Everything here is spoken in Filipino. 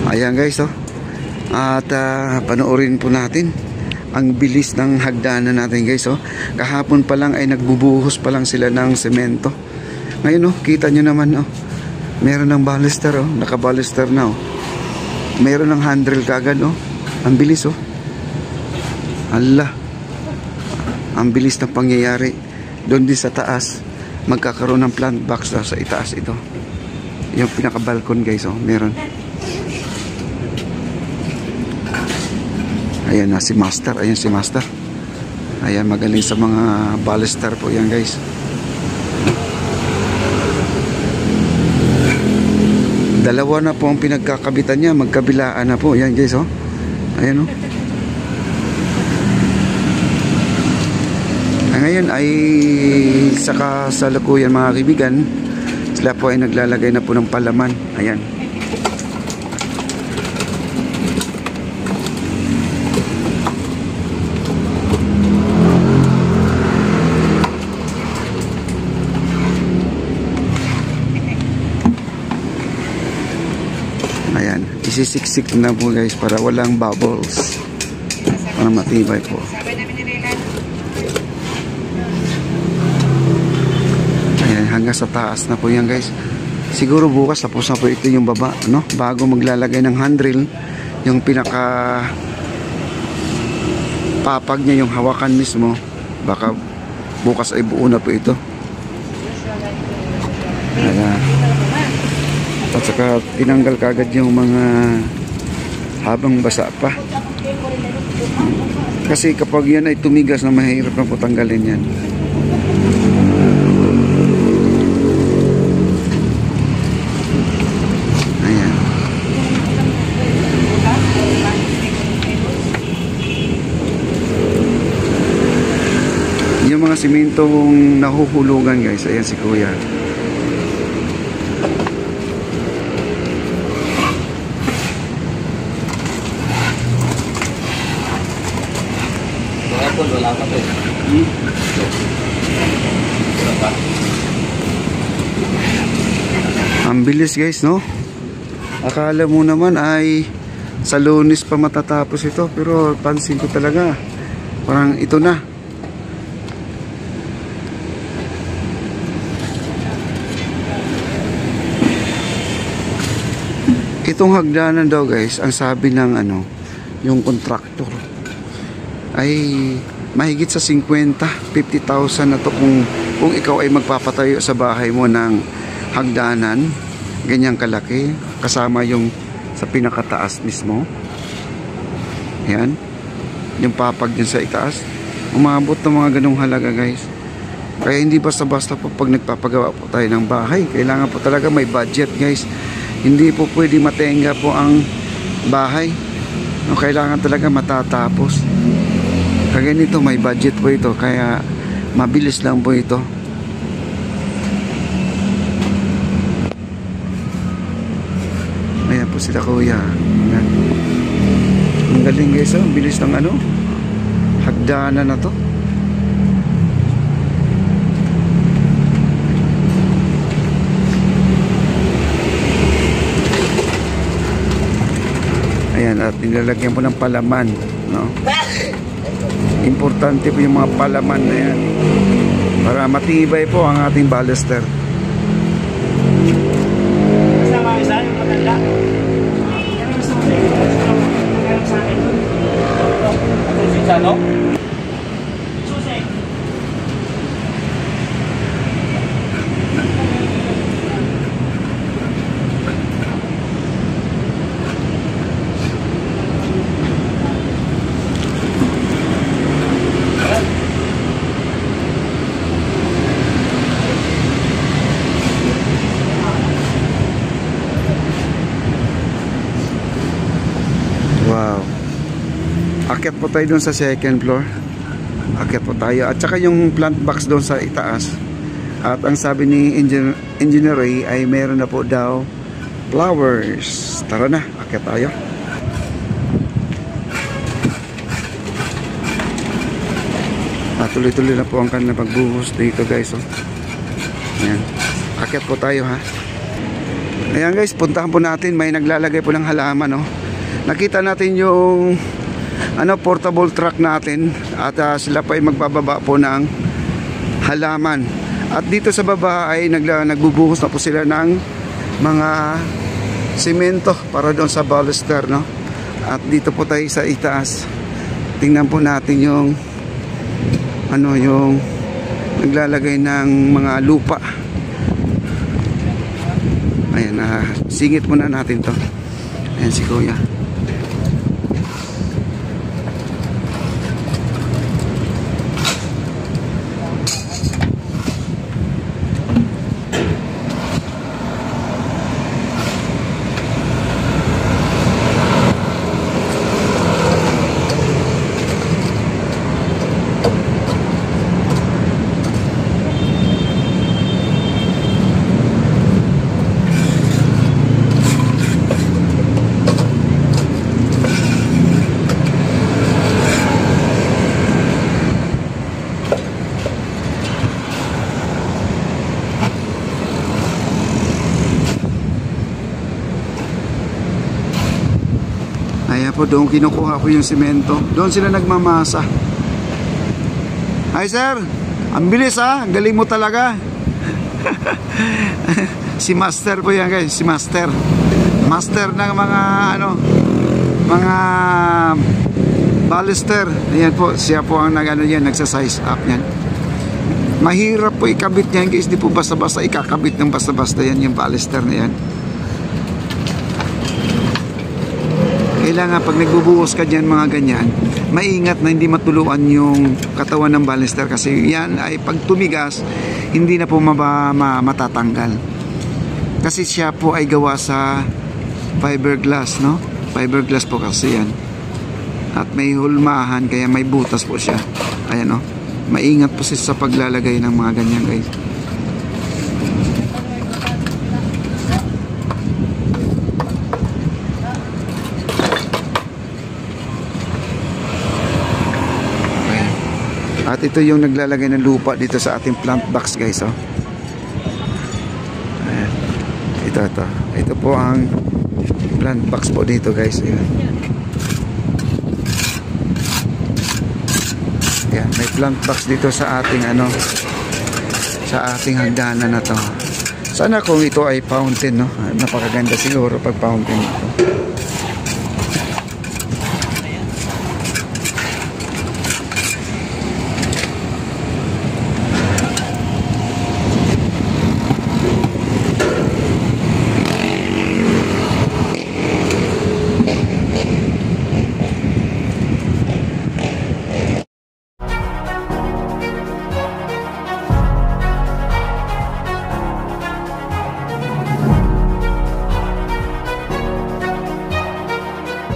Ayan guys, oh. At panoorin po natin ang bilis ng hagdanan natin guys, oh. Kahapon pa lang ay nagbubuhos pa lang sila ng semento. Ngayon, oh, kita nyo naman, oh. Meron ng baluster, oh. Naka-baluster na, oh. Meron ng handrail kagad, oh. Ang bilis, oh. Allah. Ang bilis ng pangyayari. Doon din sa taas, magkakaroon ng plant box sa itaas ito. Yung pinaka-balcon guys, oh. Meron. Ayan na si Master. Ayan si Master. Ayan, magaling sa mga baluster po yan guys. Dalawa na po ang pinagkakabitan niya. Magkabilaan na po. Ayan guys, oh. Ayan, oh. Ngayon ay sa kasalukuyan mga kaibigan, sila po ay naglalagay na po ng palaman. Ayan. Ayan, isisiksik na po guys para walang bubbles, para matibay po. Ayan, hanggang sa taas na po yan guys. Siguro bukas tapos na po ito yung baba, no? Bago maglalagay ng handrail, yung pinaka papag niya, yung hawakan mismo, baka bukas ay buo na po ito. Ayan. At saka tinanggal kagad yung mga habang basa pa. Kasi kapag yan ay tumigas na mahirap na po tanggalin yan. Ayan. Yung mga simentong nahuhulugan guys, ayan si Kuya. Wala pa to. Ang bilis guys, no? Akala mo naman ay sa Lunes pa matatapos ito, pero pansin ko talaga parang ito na. Itong hagdanan daw guys, ang sabi ng yung contractor ay mahigit sa 50,000 na to kung ikaw ay magpapatayo sa bahay mo ng hagdanan ganyang kalaki, kasama yung sa pinakataas mismo. Yan, yung papag din sa itaas, umabot ng mga ganong halaga guys. Kaya hindi basta-basta po pag nagpapagawa po tayo ng bahay, kailangan po talaga may budget guys. Hindi po pwede matenga po ang bahay, kailangan talaga matatapos. Kaya nito may budget po ito, kaya mabilis lang po ito. Ayan po sila Kuya. Ayan. Ang galing guys, ang bilis ng hagdanan na to. Ayan, at nilalagyan po ng palaman, no? Importante po yung mga palaman na yan para matibay po ang ating baluster. Kasama isa yung maganda. Ano? Wow. Akyat po tayo dun sa second floor. Akyat po tayo. At saka yung plant box doon sa itaas. At ang sabi ni Engineer Ray ay meron na po daw flowers. Tara na, akyat tayo. Tuloy-tuloy na po ang kanilang pagbuhos dito guys, oh. Ayan. Akyat po tayo ha. Ayan guys, puntahan po natin, may naglalagay po ng halaman, no. Nakita natin yung portable truck natin at sila pa ay magbababa po ng halaman. At dito sa baba ay nagbubuhos na po sila ng mga simento para doon sa baluster, no. At dito po tayo sa itaas. Tingnan po natin yung yung naglalagay ng mga lupa. Ayan, singit muna natin to. Ayan si Kuya. Ayan po, doon kinukuha ko yung simento. Doon sila nagmamasa. Hi sir, ang bilis ang galing mo talaga. Si Master po yan guys, si Master. Master ng mga mga baluster. Ayan po, siya po ang nagsa-size up yan. Mahirap po ikabit yan guys, di po basta-basta ikakabit ng basta-basta yan yung baluster na yan. Kailangan pag nagbubuhos ka dyan mga ganyan, maingat na hindi matuluan yung katawan ng baluster kasi yan ay pag tumigas hindi na po matatanggal kasi siya po ay gawa sa fiberglass, no? Fiberglass po kasi yan at may hulmahan kaya may butas po siya. Ayan, no? Maingat po sa paglalagay ng mga ganyan guys. At ito yung naglalagay ng lupa dito sa ating plant box guys, oh. Ayan. Ito po ang plant box po dito guys. Ayan. Ayan, may plant box dito sa ating sa ating hagdanan na to. Sana kung ito ay fountain, no? Napakaganda siguro pag fountain ito.